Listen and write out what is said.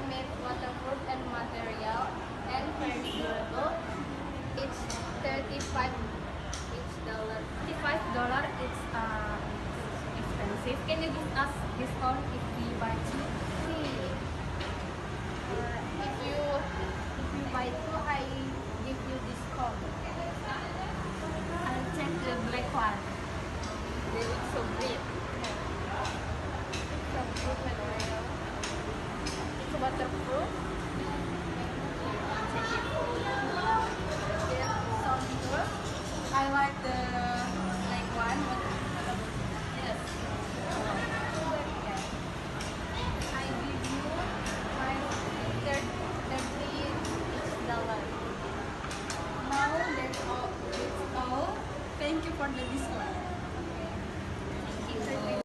made waterproof and material and very durable. It's $35. It's expensive. Can you give us discount if we buy two? If you buy two, I give you discount. I'll check the black one. They look so great. Waterproof material. It's waterproof. Check it. Yeah, sounds good. I like the black one. Yes. I give you my $30. Now that's all. Thank you for the discount.